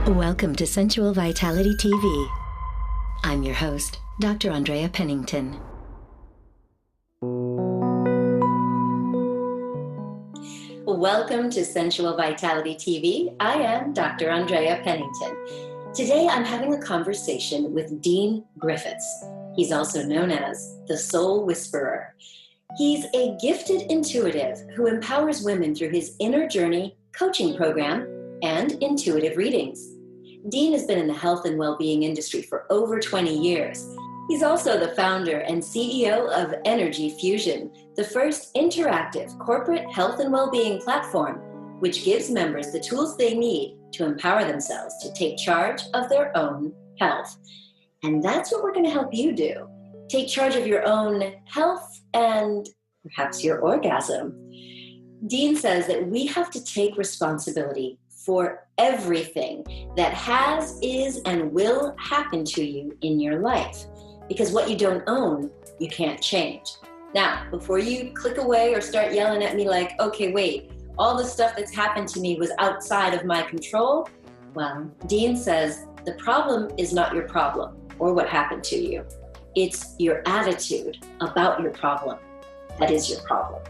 Welcome to Sensual Vitality-TV. I'm your host, Dr. Andrea Pennington. Welcome to Sensual Vitality-TV. I am Dr. Andrea Pennington. Today I'm having a conversation with Dean Griffiths. He's also known as the Soul Whisperer. He's a gifted intuitive who empowers women through his Inner Journey coaching program and intuitive readings. Dean has been in the health and well-being industry for over 20 years. He's also the founder and CEO of Energy Fusion, the first interactive corporate health and well-being platform, which gives members the tools they need to empower themselves to take charge of their own health. And that's what we're going to help you do. Take charge of your own health and perhaps your orgasm. Dean says that we have to take responsibility for everything that has, is, and will happen to you in your life. Because what you don't own, you can't change. Now, before you click away or start yelling at me like, okay, wait, all the stuff that's happened to me was outside of my control. Well, Dean says the problem is not your problem or what happened to you. It's your attitude about your problem that is your problem.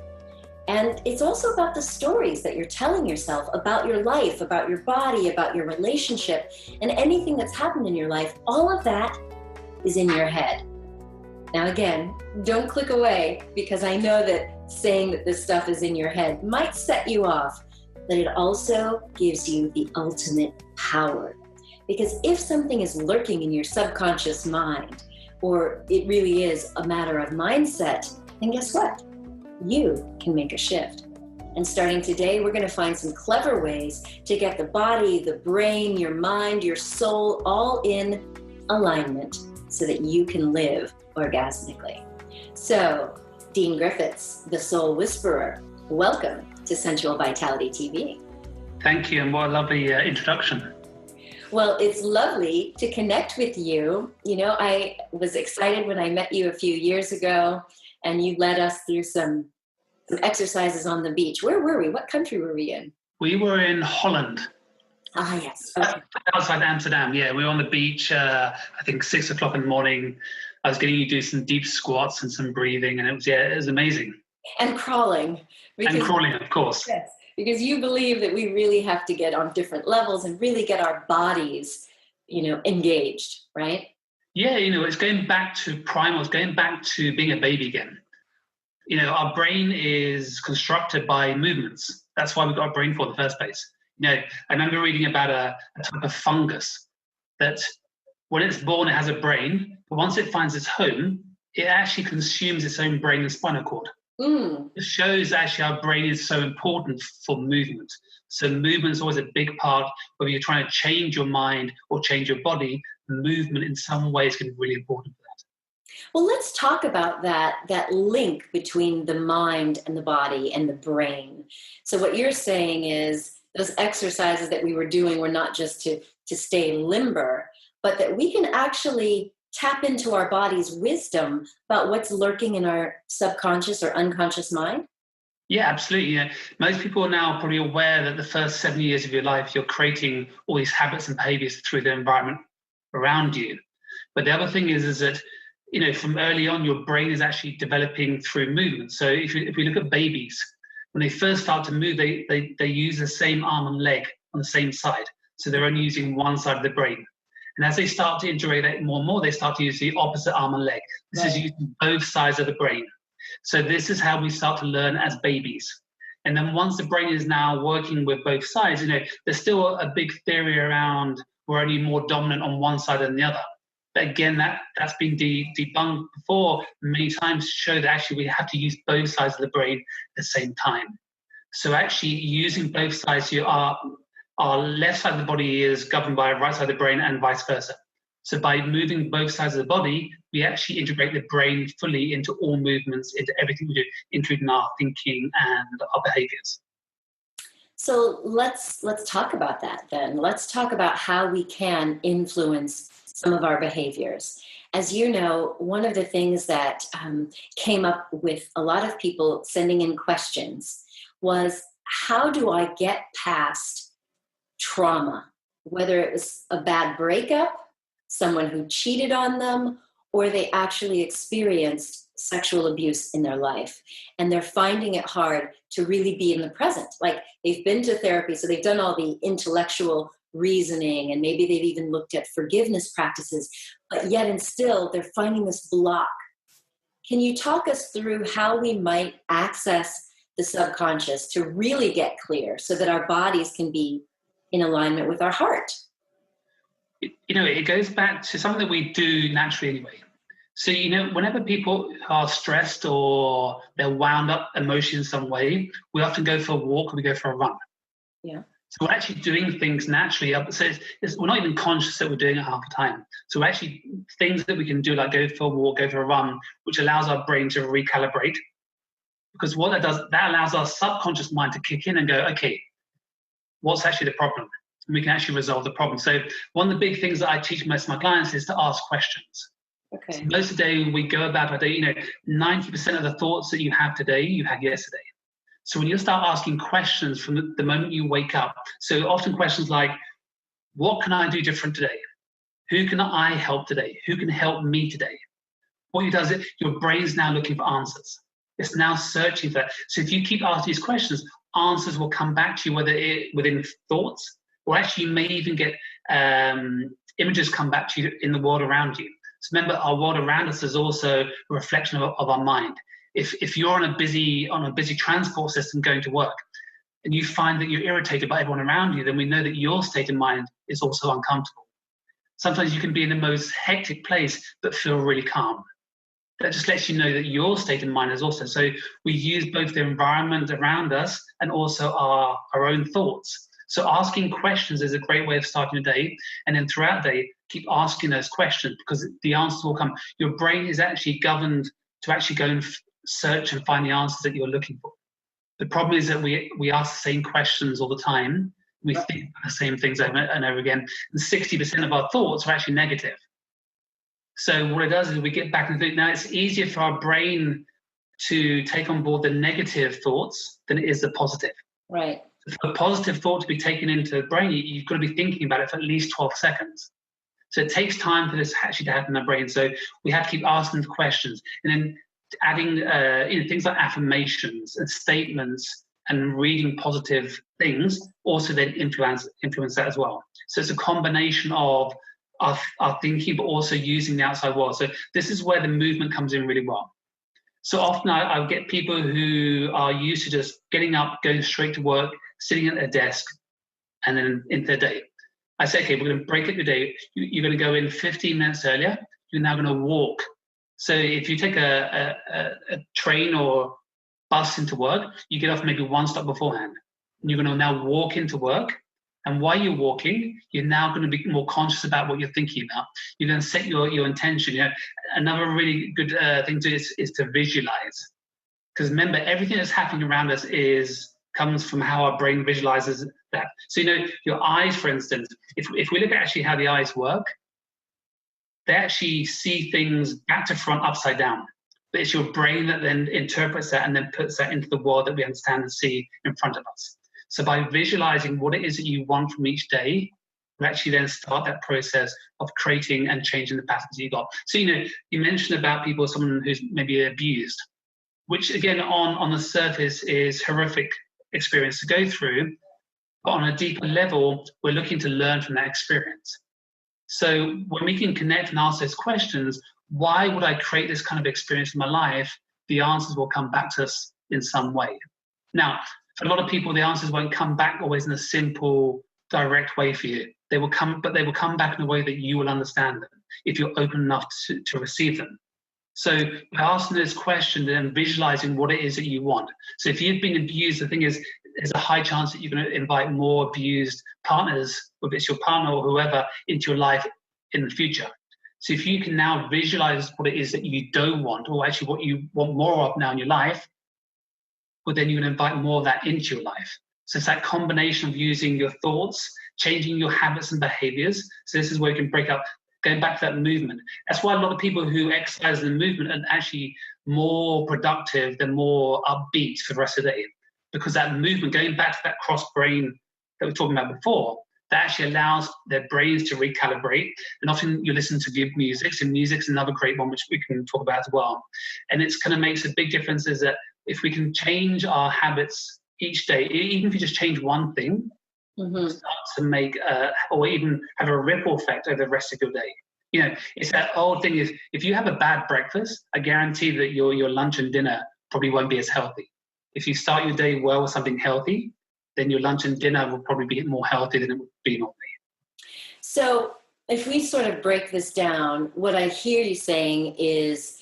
And it's also about the stories that you're telling yourself about your life, about your body, about your relationship, and anything that's happened in your life. All of that is in your head. Now again, don't click away, because I know that saying that this stuff is in your head might set you off, but it also gives you the ultimate power. Because if something is lurking in your subconscious mind, or it really is a matter of mindset, then guess what? You can make a shift. And starting today, we're going to find some clever ways to get the body, the brain, your mind, your soul all in alignment so that you can live orgasmically. So, Dean Griffiths, the Soul Whisperer, welcome to Sensual Vitality-TV. Thank you, and what a lovely introduction. Well, it's lovely to connect with you. You know, I was excited when I met you a few years ago, and you led us through some exercises on the beach. Where were we? What country were we in? We were in Holland. Ah, yes. Okay. Outside Amsterdam, yeah. We were on the beach, I think 6 o'clock in the morning. I was getting you to do some deep squats and some breathing, and it was amazing. And crawling. And crawling, of course. Yes, because you believe that we really have to get on different levels and really get our bodies, engaged, right? Yeah, it's going back to primal. It's going back to being a baby again. Our brain is constructed by movements. That's why we've got a brain for in the first place. I remember reading about a type of fungus that when it's born, it has a brain, but once it finds its home, it actually consumes its own brain and spinal cord. It shows actually our brain is so important for movement. So movement is always a big part, whether you're trying to change your mind or change your body, movement in some ways can be really important for that. Well, let's talk about that link between the mind and the body and the brain. So what you're saying is those exercises that we were doing were not just to stay limber, but that we can actually tap into our body's wisdom about what's lurking in our subconscious or unconscious mind? Yeah, absolutely. Most people are now probably aware that the first 7 years of your life, you're creating all these habits and behaviors through the environment around you. But the other thing is that, from early on, your brain is actually developing through movement. So if we look at babies, when they first start to move, they use the same arm and leg on the same side. So they're only using one side of the brain. And as they start to integrate that more and more, they start to use the opposite arm and leg. This is using both sides of the brain. So this is how we start to learn as babies. And then once the brain is now working with both sides, there's still a big theory around we're only more dominant on one side than the other. But again, that's been debunked before many times to show that actually we have to use both sides of the brain at the same time. So actually using both sides, our left side of the body is governed by our right side of the brain and vice versa. So by moving both sides of the body, we actually integrate the brain fully into all movements, into everything we do, including our thinking and our behaviors. So let's talk about that then. Let's talk about how we can influence some of our behaviors. As you know, one of the things that came up with a lot of people sending in questions was, how do I get past trauma whether it was a bad breakup, someone who cheated on them, or they actually experienced sexual abuse in their life. And they're finding it hard to really be in the present. Like, they've been to therapy, so they've done all the intellectual reasoning, and maybe they've even looked at forgiveness practices, but yet and still they're finding this block. Can you talk us through how we might access the subconscious to really get clear so that our bodies can be in alignment with our heart? It goes back to something that we do naturally anyway. So, whenever people are stressed or they're wound up emotionally in some way, we often go for a walk or we go for a run. Yeah. So we're actually doing things naturally. So we're not even conscious that we're doing it half the time. So we're actually things that we can do, like go for a walk, go for a run, which allows our brain to recalibrate. Because what that does, that allows our subconscious mind to kick in and go, okay, what's actually the problem? And we can actually resolve the problem. So one of the big things that I teach most of my clients is to ask questions. Okay. So most of the day we go about our day, 90% of the thoughts that you have today, you had yesterday. So when you start asking questions from the moment you wake up, so often questions like, what can I do different today? Who can I help today? Who can help me today? What it does is your brain's now looking for answers. It's now searching for that. So if you keep asking these questions, answers will come back to you, whether within thoughts, or actually you may even get images come back to you in the world around you. So remember, our world around us is also a reflection of our mind. If you're on a busy transport system going to work, and you find that you're irritated by everyone around you, then we know that your state of mind is also uncomfortable. Sometimes you can be in the most hectic place but feel really calm. That just lets you know that your state of mind is also. So we use both the environment around us and also our own thoughts. So asking questions is a great way of starting a day. And then throughout the day, keep asking those questions, because the answers will come. Your brain is actually governed to actually go and search and find the answers that you're looking for. The problem is that we ask the same questions all the time. We think the same things over and over again. And 60% of our thoughts are actually negative. So what it does is we get back and think, now it's easier for our brain to take on board the negative thoughts than it is the positive. Right. For a positive thought to be taken into the brain, you've got to be thinking about it for at least 12 seconds. So it takes time for this actually to happen in the brain. So we have to keep asking the questions, and then adding things like affirmations and statements and reading positive things also then influence that as well. So it's a combination of our thinking, but also using the outside world. So this is where the movement comes in really well. So often I'll get people who are used to just getting up, going straight to work, sitting at their desk, and then into their day. I say, okay, we're going to break up your day. You're going to go in 15 minutes earlier. You're now going to walk. So if you take a train or bus into work, you get off maybe one stop beforehand. And you're going to now walk into work. And while you're walking, you're now going to be more conscious about what you're thinking about. You're going to set your intention. Another really good thing to do is to visualize. Because remember, everything that's happening around us comes from how our brain visualizes that. So, your eyes, for instance, if we look at actually how the eyes work, they actually see things back to front, upside down. But it's your brain that then interprets that and then puts that into the world that we understand and see in front of us. So by visualizing what it is that you want from each day, we actually then start that process of creating and changing the patterns you got. So, you mentioned about someone who's maybe abused, which again, on the surface is horrific experience to go through. But on a deeper level, we're looking to learn from that experience. So when we can connect and ask those questions, why would I create this kind of experience in my life? The answers will come back to us in some way. Now, for a lot of people, the answers won't come back always in a simple, direct way for you. They will come back in a way that you will understand them if you're open enough to receive them. So by asking those questions and visualizing what it is that you want. So if you've been abused, the thing is, there's a high chance that you're going to invite more abused partners, whether it's your partner or whoever, into your life in the future. So if you can now visualize what it is that you don't want, or actually what you want more of now in your life, well, then you're going to invite more of that into your life. So it's that combination of using your thoughts, changing your habits and behaviors. So this is where you can break up, going back to that movement. That's why a lot of people who exercise in the movement are actually more productive, they're more upbeat for the rest of the day. Because that movement, going back to that cross brain that we were talking about before, that actually allows their brains to recalibrate. And often you listen to good music, so music's another great one, which we can talk about as well. And it's kind of makes a big difference is that if we can change our habits each day, even if you just change one thing, start to make, or even have a ripple effect over the rest of your day. You know, it's that old thing is, if you have a bad breakfast, I guarantee that your lunch and dinner probably won't be as healthy. If you start your day well with something healthy, then your lunch and dinner will probably be more healthy than it would be normally. So if we sort of break this down, what I hear you saying is,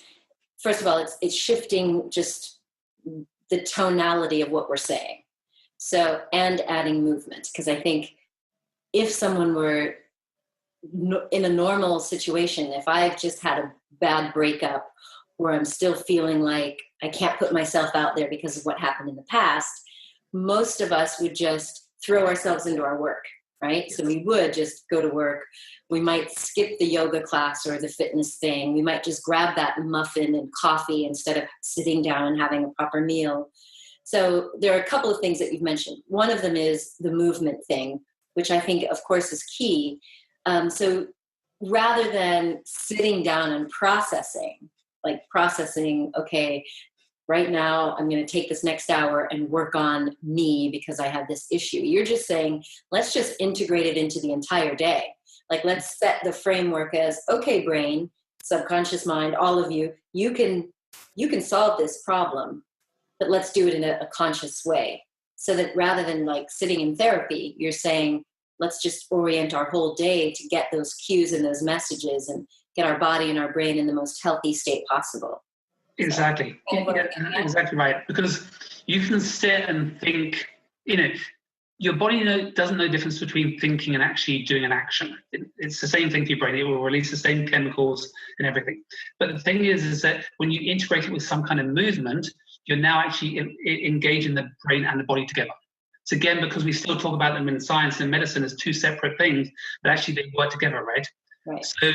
first of all, it's shifting just the tonality of what we're saying. So, and adding movement, because I think if someone were in a normal situation, if I've just had a bad breakup or I'm still feeling like I can't put myself out there because of what happened in the past, most of us would just throw ourselves into our work, right? So we would just go to work. We might skip the yoga class or the fitness thing. We might just grab that muffin and coffee instead of sitting down and having a proper meal. So there are a couple of things that you've mentioned. One of them is the movement thing, which I think, of course, is key. So rather than sitting down and processing, okay, right now I'm going to take this next hour and work on me because I have this issue. You're just saying, let's just integrate it into the entire day. Like, let's set the framework as, okay, brain, subconscious mind, all of you, you can solve this problem, but let's do it in a conscious way. So that rather than like sitting in therapy, you're saying, let's just orient our whole day to get those cues and those messages and get our body and our brain in the most healthy state possible. Exactly. Yeah, exactly right. Because you can sit and think, you know, your body doesn't know the difference between thinking and actually doing an action. It's the same thing for your brain. It will release the same chemicals and everything. But the thing is that when you integrate it with some kind of movement, you're now actually engaging the brain and the body together. So again, because we still talk about them in science and medicine as two separate things, but actually they work together, right? Right. So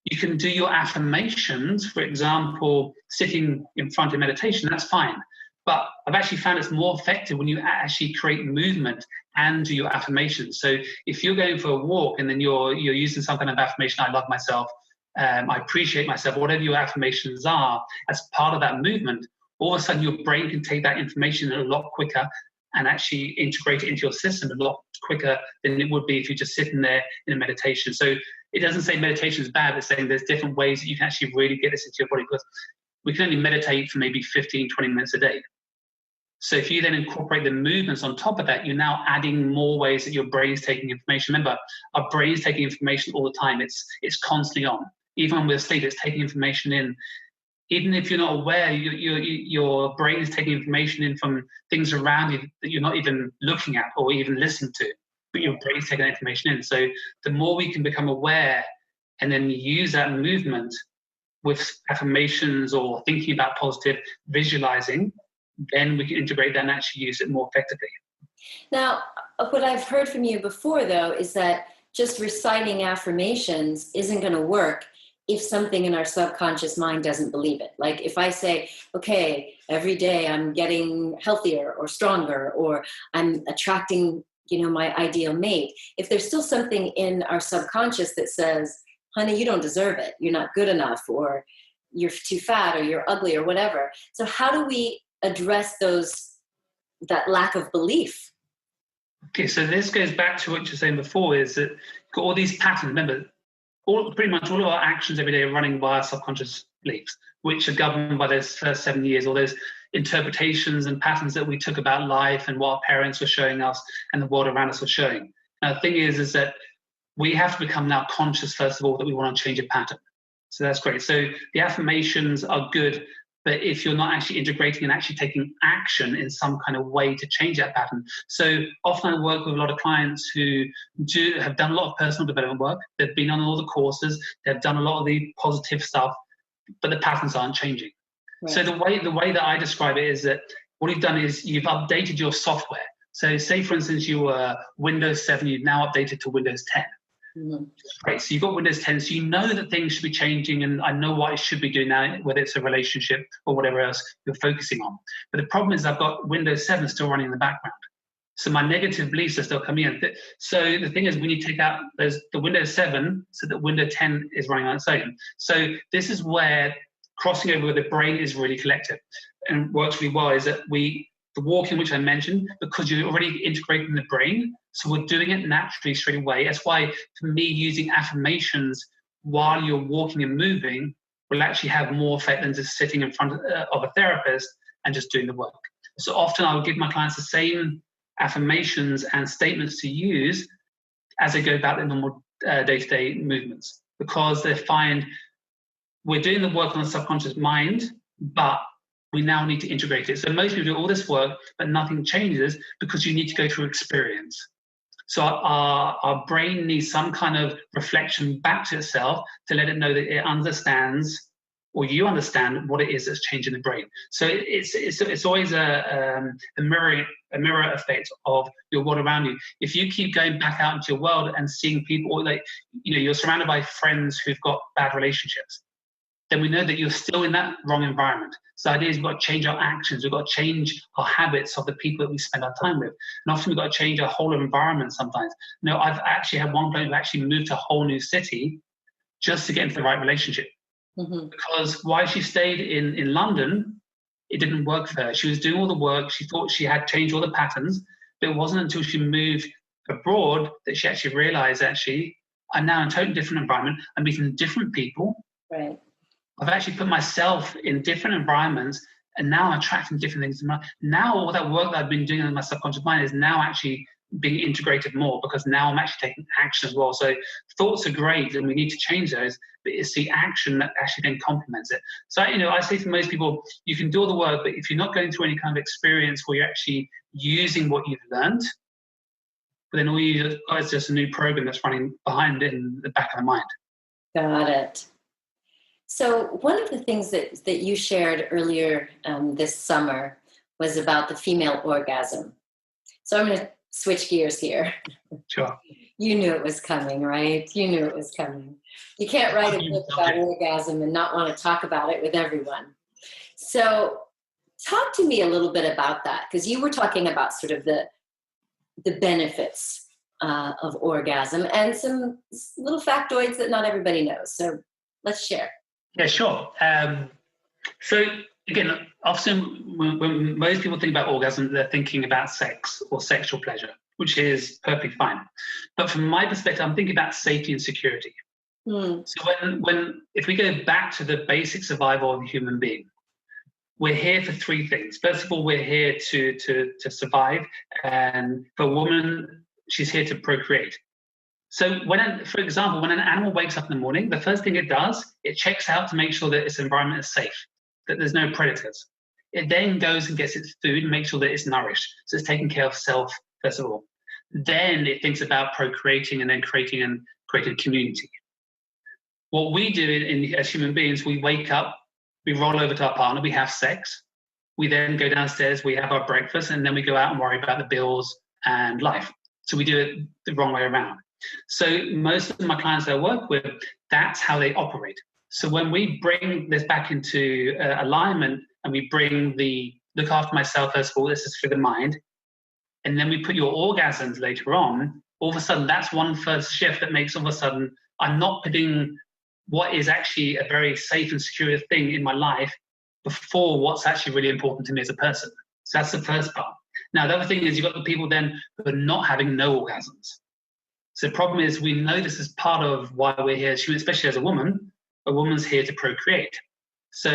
you can do your affirmations, for example, sitting in front of meditation, that's fine. But I've actually found it's more effective when you actually create movement and do your affirmations. So if you're going for a walk and then you're using some kind of affirmation, I love myself, I appreciate myself, whatever your affirmations are, as part of that movement, all of a sudden your brain can take that information a lot quicker and actually integrate it into your system a lot quicker than it would be if you're just sitting there in a meditation. So it doesn't say meditation is bad, it's saying there's different ways that you can actually really get this into your body, because we can only meditate for maybe 15, 20 minutes a day. So if you then incorporate the movements on top of that, you're now adding more ways that your brain's taking information. Remember, our brain's taking information all the time. It's constantly on. Even when we're asleep, it's taking information in. Even if you're not aware, your brain is taking information in from things around you that you're not even looking at or even listening to, but your brain's taking that information in. So the more we can become aware and then use that movement with affirmations or thinking about positive visualizing, then we can integrate that and actually use it more effectively. Now, what I've heard from you before, though, is that just reciting affirmations isn't going to work if something in our subconscious mind doesn't believe it. Like if I say, okay, every day I'm getting healthier or stronger, or I'm attracting, my ideal mate. If there's still something in our subconscious that says, honey, you don't deserve it, you're not good enough, or you're too fat, or you're ugly, or whatever. So how do we address that lack of belief? Okay, so this goes back to what you were saying before, is that you've got all these patterns. Remember, pretty much all of our actions every day are running by our subconscious beliefs, which are governed by those first 7 years, all those interpretations and patterns that we took about life and what our parents were showing us and the world around us was showing. Now, the thing is that we have to become now conscious, first of all, that we want to change a pattern. So that's great. So the affirmations are good, but if you're not actually integrating and actually taking action in some kind of way to change that pattern. So often I work with a lot of clients who have done a lot of personal development work. They've been on all the courses. They've done a lot of the positive stuff, but the patterns aren't changing. Right. So the way that I describe it is that what you've done is you've updated your software. So say, for instance, you were Windows 7, you've now updated to Windows 10. Mm-hmm. Right, so you've got Windows 10, so you know that things should be changing, and I know what I should be doing now, whether it's a relationship or whatever else you're focusing on. But the problem is I've got Windows 7 still running in the background. So my negative beliefs are still coming in. So the thing is, when you take out the Windows 7, so that Windows 10 is running on its own. So this is where crossing over with the brain is really collective and works really well, is that the walking, which I mentioned, because you're already integrating the brain, so we're doing it naturally straight away. That's why, for me, using affirmations while you're walking and moving will actually have more effect than just sitting in front of a therapist and just doing the work. So often I will give my clients the same affirmations and statements to use as they go about their normal day-to-day movements, because they find we're doing the work on the subconscious mind, but we now need to integrate it. So most people do all this work, but nothing changes because you need to go through experience. So our brain needs some kind of reflection back to itself to let it know that it understands, or you understand what it is that's changing the brain. So it's always a mirror effect of your world around you. If you keep going back out into your world and seeing people, like, you're surrounded by friends who've got bad relationships, then we know that you're still in that wrong environment. So the idea is we've got to change our actions. We've got to change our habits of the people that we spend our time with. And often we've got to change our whole environment sometimes. I've actually had one client who actually moved to a whole new city just to get into the right relationship. Mm-hmm. Because while she stayed in London, it didn't work for her. She was doing all the work. She thought she had changed all the patterns. But it wasn't until she moved abroad that she actually realized, I'm now in a totally different environment. I'm meeting different people. Right. I've actually put myself in different environments, and now I'm attracting different things. Now all that work that I've been doing in my subconscious mind is now actually being integrated more, because now I'm actually taking action as well. So thoughts are great, and we need to change those, but it's the action that actually then complements it. So, I say to most people, you can do all the work, but if you're not going through any kind of experience where you're actually using what you've learned, then all you got is just a new program that's running behind it in the back of the mind. Got it. So one of the things that you shared earlier this summer was about the female orgasm. So I'm going to switch gears here. Sure. You knew it was coming, right? You knew it was coming. You can't write a book about orgasm and not want to talk about it with everyone. So talk to me a little bit about that, because you were talking about sort of the benefits of orgasm and some little factoids that not everybody knows. So let's share. Yeah, sure. So again, often when most people think about orgasm, they're thinking about sex or sexual pleasure, which is perfectly fine. But from my perspective, I'm thinking about safety and security. So if we go back to the basic survival of a human being, we're here for three things. First of all, we're here to survive, and for a woman, she's here to procreate. So for example, when an animal wakes up in the morning, the first thing it does, it checks out to make sure that its environment is safe, that there's no predators. It then goes and gets its food and makes sure that it's nourished. So it's taking care of self, first of all. Then it thinks about procreating and then creating a community. What we do as human beings, we wake up, we roll over to our partner, we have sex. We then go downstairs, we have our breakfast, and then we go out and worry about the bills and life. So we do it the wrong way around. So most of my clients that I work with, that's how they operate. So when we bring this back into alignment, and we bring the look after myself, first of all, this is for the mind, and then we put your orgasms later on, all of a sudden that's one first shift that makes all of a sudden I'm not putting what is actually a very safe and secure thing in my life before what's actually really important to me as a person. So that's the first part. Now, the other thing is you've got the people then who are not having no orgasms. So the problem is we know this is part of why we're here, especially as a woman. A woman's here to procreate. So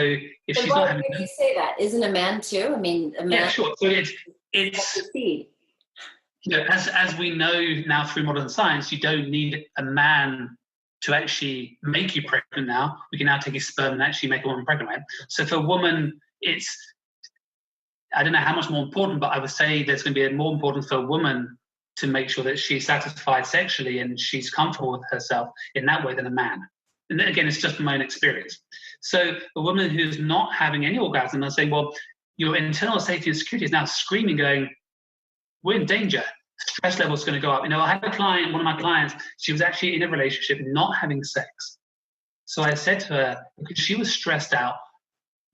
if she's not having... Why do you say that? Isn't a man too? I mean, a man... Yeah, sure. So it's as we know now through modern science, you don't need a man to actually make you pregnant now. We can now take his sperm and actually make a woman pregnant, right? So for a woman, it's... I don't know how much more important, but I would say there's going to be more important for a woman to make sure that she's satisfied sexually and she's comfortable with herself in that way than a man. And then again, it's just from my own experience. So a woman who's not having any orgasm, I'm saying, well, your internal safety and security is now screaming, going, we're in danger. Stress level's going to go up. I had a client, one of my clients, she was actually in a relationship, not having sex. So I said to her, because she was stressed out,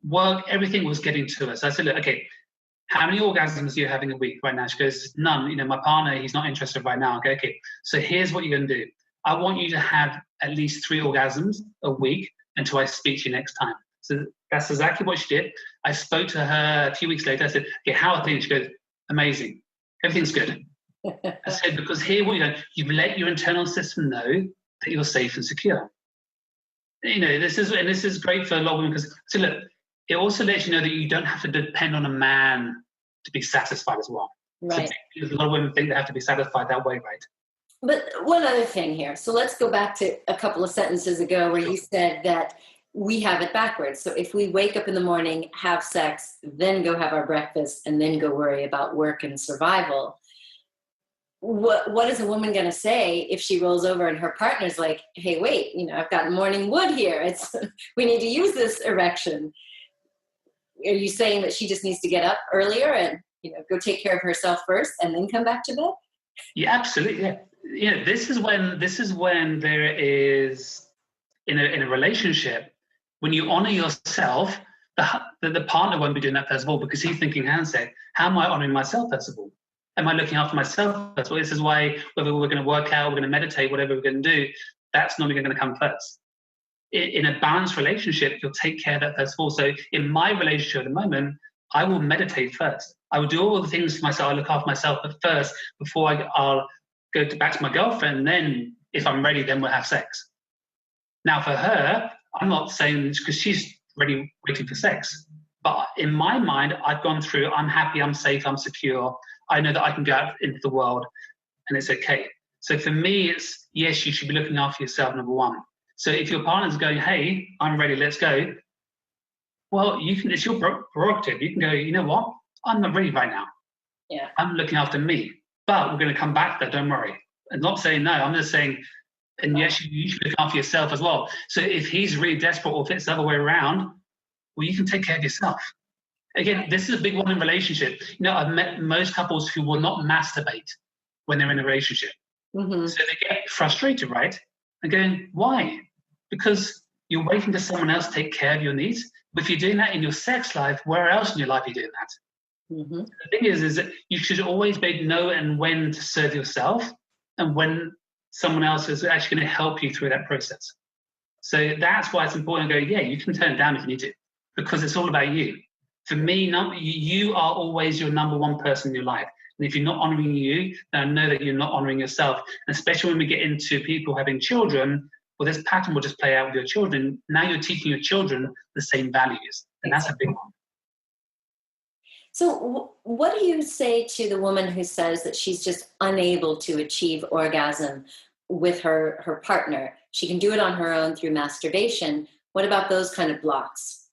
work, everything was getting to her. So I said, look, okay, how many orgasms are you having a week right now? She goes, none. My partner, he's not interested right now. Okay. So here's what you're going to do. I want you to have at least 3 orgasms a week until I speak to you next time. So that's exactly what she did. I spoke to her a few weeks later. I said, okay, how are things? She goes, amazing. Everything's good. I said, because here, you've let your internal system know that you're safe and secure. This is great for a lot of women because, so look, it also lets you know that you don't have to depend on a man to be satisfied as well. Right. So a lot of women think they have to be satisfied that way, right? But one other thing here. So let's go back to a couple of sentences ago where you said that we have it backwards. So if we wake up in the morning, have sex, then go have our breakfast, and then go worry about work and survival, what is a woman going to say if she rolls over and her partner's like, hey, wait, I've got morning wood here. We need to use this erection. Are you saying that she just needs to get up earlier and go take care of herself first and then come back to bed? Yeah, absolutely. Yeah. This is when there is in a relationship, when you honor yourself, the partner won't be doing that first of all because he's thinking, how am I honoring myself first of all? Am I looking after myself first of all? This is why whether we're going to work out, we're going to meditate, whatever we're going to do, that's normally going to come first. In a balanced relationship, you'll take care of that first of all. So in my relationship at the moment, I will meditate first. I will do all the things for myself. I look after myself at first before I'll go back to my girlfriend. And then if I'm ready, then we'll have sex. Now for her, I'm not saying because she's ready waiting for sex. But in my mind, I've gone through, I'm happy, I'm safe, I'm secure. I know that I can go out into the world and it's okay. So for me, it's, yes, you should be looking after yourself, number one. So if your partner's going, hey, I'm ready, let's go. Well, it's your prerogative. You can go, you know what? I'm not ready right now. Yeah. I'm looking after me. But we're going to come back there, don't worry. I'm not saying no, I'm just saying, and yes, you should look after yourself as well. So if he's really desperate or if it's the other way around, well, you can take care of yourself. Again, this is a big one in relationship. I've met most couples who will not masturbate when they're in a relationship. Mm-hmm. So they get frustrated, right? And going, why? Because you're waiting for someone else to take care of your needs. But if you're doing that in your sex life, where else in your life are you doing that? Mm-hmm. The thing is that you should always know and when to serve yourself and when someone else is actually going to help you through that process. So that's why it's important to go, yeah, you can turn it down if you need to, because it's all about you. For me, you are always your number one person in your life. And if you're not honoring you, then I know that you're not honoring yourself. And especially when we get into people having children, well, this pattern will just play out with your children. Now you're teaching your children the same values. And that's a big one. So what do you say to the woman who says that she's just unable to achieve orgasm with her partner? She can do it on her own through masturbation. What about those kind of blocks?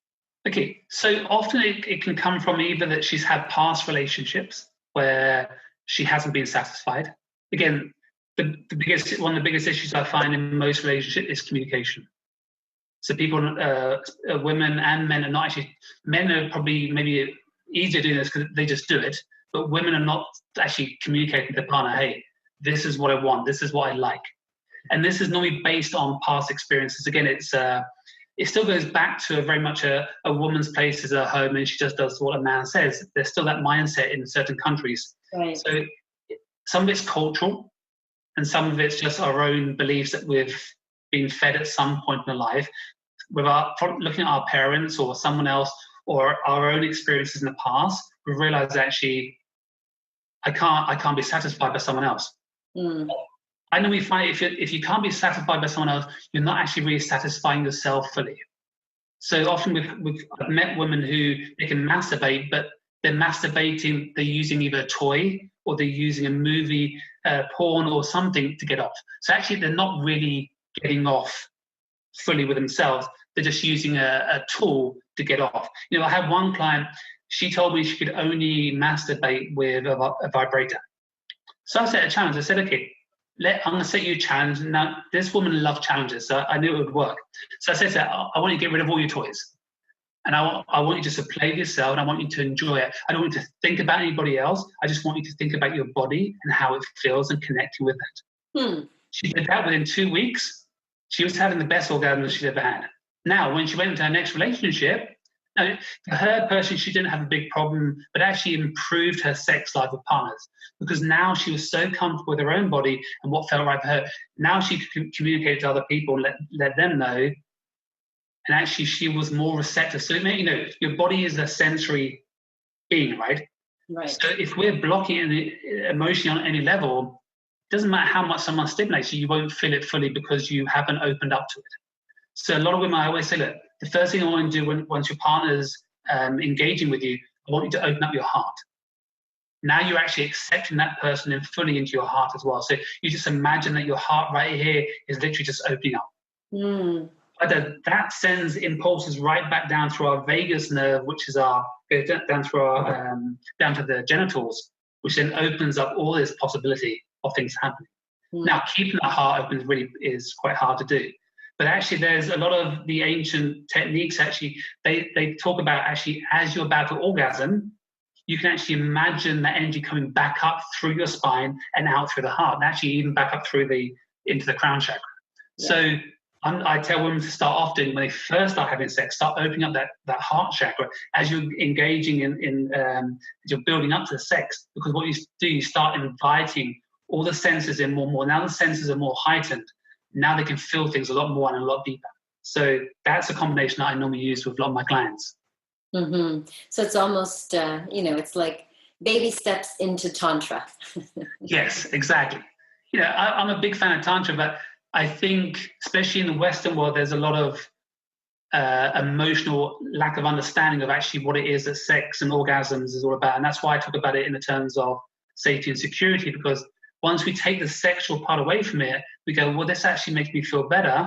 Okay, so often it can come from either that she's had past relationships where she hasn't been satisfied. Again, one of the biggest issues I find in most relationships is communication. So people, women and men are not actually, men are probably maybe easier doing this because they just do it, but women are not actually communicating with their partner, hey, this is what I want, this is what I like. And this is normally based on past experiences. Again, it still goes back to very much a woman's place as a home and she just does what a man says. There's still that mindset in certain countries. Right. So some of it's cultural and some of it's just our own beliefs that we've been fed at some point in our life. From looking at our parents or someone else or our own experiences in the past, we realize actually I can't be satisfied by someone else. Mm. I know we find if you can't be satisfied by someone else, you're not actually really satisfying yourself fully. So often I've met women who they can masturbate, but they're masturbating, they're using either a toy or they're using a movie, porn or something to get off. So actually they're not really getting off fully with themselves. They're just using a tool to get off. I had one client, she told me she could only masturbate with a vibrator. So I set a challenge. I said, okay, I'm going to set you a challenge. Now, this woman loved challenges, so I knew it would work. So I said to her, I want you to get rid of all your toys. And I want you just to play with yourself, and I want you to enjoy it. I don't want you to think about anybody else. I just want you to think about your body and how it feels and connecting with that. She did that within 2 weeks. She was having the best orgasm she's ever had. Now, when she went into her next relationship, Now, for her personally, she didn't have a big problem, but actually improved her sex life with partners because now she was so comfortable with her own body and what felt right for her. Now she could communicate to other people, let them know, and actually she was more receptive. So, your body is a sensory being, right? Right. So if we're blocking it emotionally on any level, it doesn't matter how much someone stimulates you, you won't feel it fully because you haven't opened up to it. So a lot of women, I always say, look, the first thing I want to do once your partner's engaging with you, I want you to open up your heart. Now you're actually accepting that person and fully into your heart as well. So you just imagine that your heart right here is literally just opening up. But that sends impulses right back down through our vagus nerve, which is down through our down to the genitals, which then opens up all this possibility of things happening. Now, keeping that heart open is quite hard to do. But actually, there's a lot of the ancient techniques, actually, they talk about actually as you're about to orgasm, you can actually imagine that energy coming back up through your spine and out through the heart, and actually even back up into the crown chakra. Yeah. So I tell women to start off doing, when they first start having sex, start opening up that heart chakra as you're engaging as you're building up to the sex, because what you do, you start inviting all the senses in more and more. Now the senses are more heightened. Now they can feel things a lot more and a lot deeper. So that's a combination that I normally use with a lot of my clients. So it's almost, it's like baby steps into Tantra. Yes, exactly. I'm a big fan of Tantra, but I think, especially in the Western world, there's a lot of emotional lack of understanding of actually what it is that sex and orgasms is all about. And that's why I talk about it in the terms of safety and security, because once we take the sexual part away from it, we go, well, this actually makes me feel better.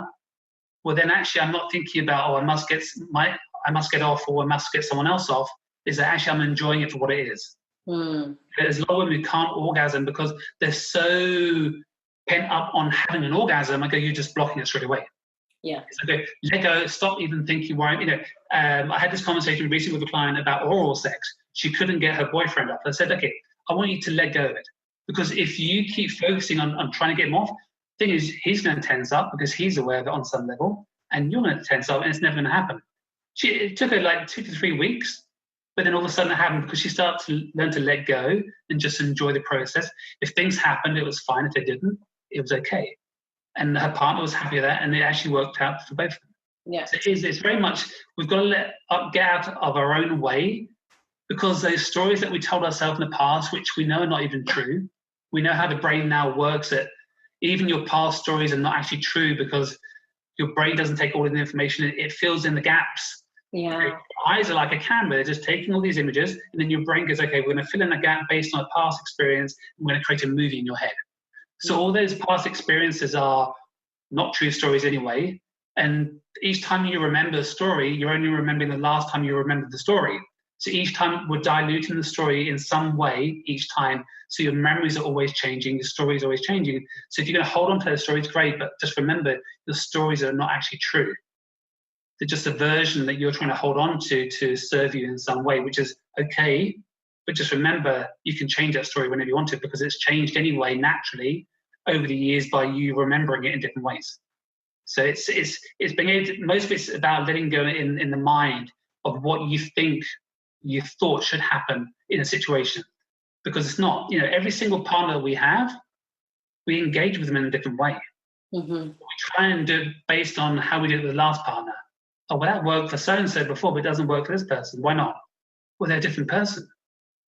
Well, then actually I'm not thinking about, I must get off or I must get someone else off. Is that actually I'm enjoying it for what it is. There's a lot of women who can't orgasm because they're so pent up on having an orgasm. I go, you're just blocking it straight away. Yeah. So go, let go, stop even thinking why. I had this conversation recently with a client about oral sex. She couldn't get her boyfriend up. I said, okay, I want you to let go of it. Because if you keep focusing on trying to get him off, the thing is, he's going to tense up because he's aware of it on some level, and you're going to tense up, and it's never going to happen. It took her like 2 to 3 weeks, but then all of a sudden it happened because she started to learn to let go and just enjoy the process. If things happened, it was fine. If they didn't, it was okay. And her partner was happy with that, and it actually worked out for both of them. Yeah. So it's very much, we've got to get out of our own way, because those stories that we told ourselves in the past, which we know are not even true, we know how the brain now works, that even your past stories are not actually true because your brain doesn't take all of the information, it fills in the gaps. Yeah. Your eyes are like a camera, they're just taking all these images, and then your brain goes, okay, we're going to fill in a gap based on a past experience, and we're going to create a movie in your head. So all those past experiences are not true stories anyway, and each time you remember a story, you're only remembering the last time you remembered the story. So each time we're diluting the story in some way each time. So your memories are always changing, your stories are always changing. So if you're going to hold on to those stories, great, but just remember, the stories are not actually true. They're just a version that you're trying to hold on to serve you in some way, which is okay. But just remember, you can change that story whenever you want to, because it's changed anyway naturally over the years by you remembering it in different ways. So it's being able to, most of it's about letting go in the mind of what you think you thought should happen in a situation, because it's not. Every single partner we have, we engage with them in a different way. We try and do it based on how we did it with the last partner. Oh, well, that worked for so-and-so before, but it doesn't work for this person. Why not? Well, they're a different person.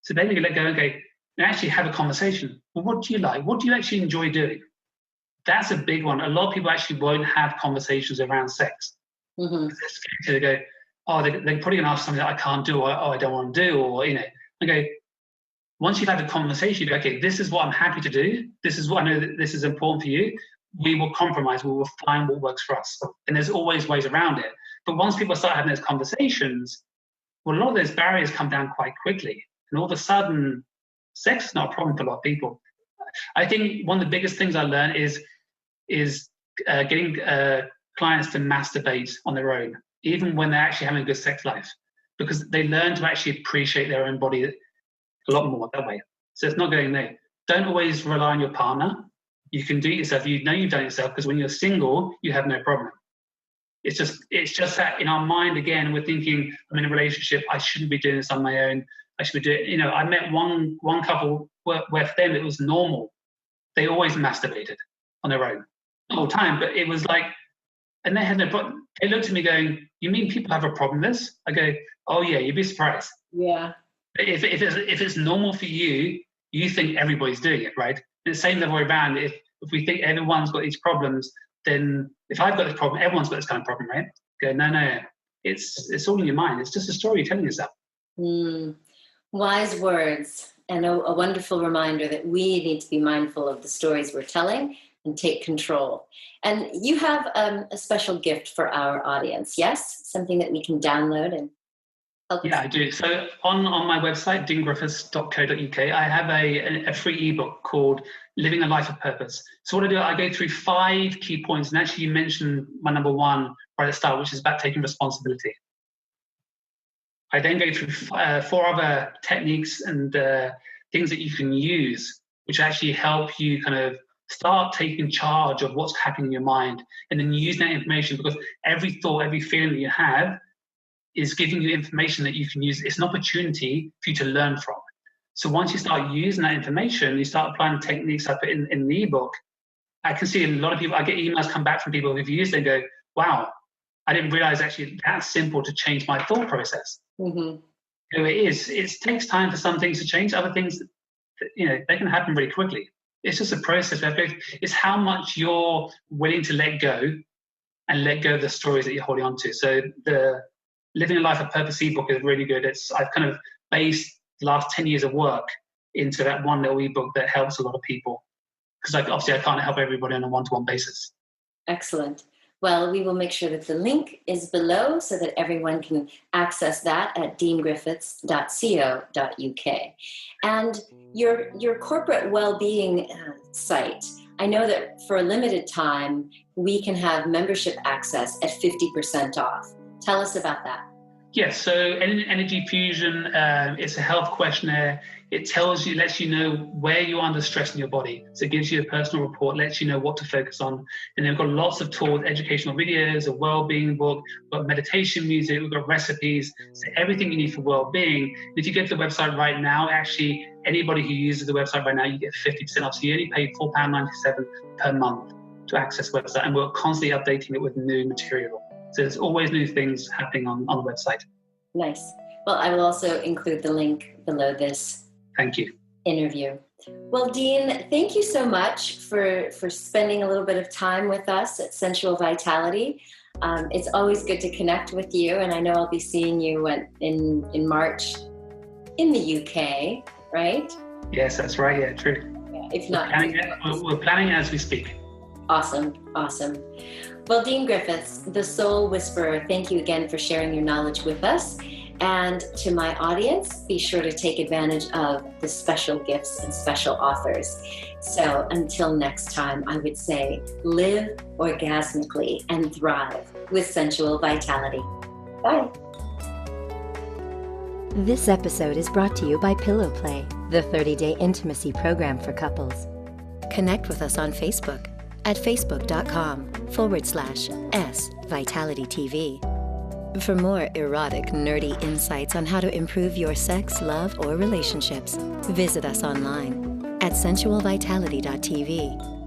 So then you let go and go, and actually have a conversation. Well, what do you like? What do you actually enjoy doing? That's a big one. A lot of people actually won't have conversations around sex. They're scared to go, oh, they're probably going to ask something that I can't do, or I don't want to do, or, okay, once you've had a conversation, you go, okay, this is what I'm happy to do. This is what I know that this is important for you. We will compromise. We will find what works for us. And there's always ways around it. But once people start having those conversations, well, a lot of those barriers come down quite quickly. And all of a sudden, sex is not a problem for a lot of people. I think one of the biggest things I learned is getting clients to masturbate on their own, even when they're actually having a good sex life, because they learn to actually appreciate their own body a lot more that way. So it's not going there. Don't always rely on your partner. You can do it yourself. You've done it yourself, because when you're single, you have no problem. It's just that in our mind, again, we're thinking, I'm in a relationship, I shouldn't be doing this on my own. I should be doing, I met one couple where for them it was normal. They always masturbated on their own the whole time, but it was like, and they had no problem. They looked at me going, you mean people have a problem with this? I go, oh yeah, you'd be surprised. Yeah. If it's normal for you, you think everybody's doing it, right? And the same the other way around. If we think everyone's got these problems, then if I've got this problem, everyone's got this kind of problem, right? Go, no, it's all in your mind. It's just a story you're telling yourself. Wise words, and a wonderful reminder that we need to be mindful of the stories we're telling and take control. And you have a special gift for our audience, yes? Something that we can download and help. Yeah, I do. So on my website, deangriffiths.co.uk, I have a free ebook called Living a Life of Purpose. So what I do, I go through 5 key points. And actually you mentioned my number 1 right at the start, which is about taking responsibility. I then go through 4 other techniques and things that you can use, which actually help you kind of start taking charge of what's happening in your mind, and then use that information, because every thought, every feeling that you have is giving you information that you can use. It's an opportunity for you to learn from. So once you start using that information, you start applying the techniques I put in the ebook. I can see a lot of people, I get emails come back from people who've used it and go, wow, I didn't realize actually that's simple to change my thought process. Mm-hmm. It is. It takes time for some things to change. Other things, they can happen really quickly. It's just a process. It's how much you're willing to let go and let go of the stories that you're holding on to. So the Living a Life of Purpose ebook is really good. I've kind of based the last 10 years of work into that one little ebook that helps a lot of people. Because obviously I can't help everybody on a one-to-one basis. Excellent. Well, we will make sure that the link is below so that everyone can access that at deangriffiths.co.uk. And your corporate well-being site, I know that for a limited time, we can have membership access at 50% off. Tell us about that. Yes, so Energy Fusion, it's a health questionnaire. It lets you know where you're under stress in your body. So it gives you a personal report, lets you know what to focus on. And then we've got lots of tools, educational videos, a well-being book, we've got meditation music, we've got recipes, so everything you need for well-being. If you get to the website right now, actually, anybody who uses the website right now, you get 50% off. So you only pay £4.97 per month to access the website. And we're constantly updating it with new material. So there's always new things happening on the website. Nice. Well, I will also include the link below this. Thank you. Interview. Well, Dean, thank you so much for spending a little bit of time with us at Sensual Vitality. It's always good to connect with you, and I know I'll be seeing you in March in the UK, right? Yes, that's right. Yeah, true. Yeah, if not, we're planning as we speak. Awesome. Well, Dean Griffiths, the Soul Whisperer, thank you again for sharing your knowledge with us. And to my audience, be sure to take advantage of the special gifts and special offers. So until next time, I would say live orgasmically and thrive with Sensual Vitality. Bye. This episode is brought to you by Pillow Play, the 30-day intimacy program for couples. Connect with us on Facebook at facebook.com/SVitalityTV. For more erotic, nerdy insights on how to improve your sex, love, or relationships, visit us online at sensualvitality.tv.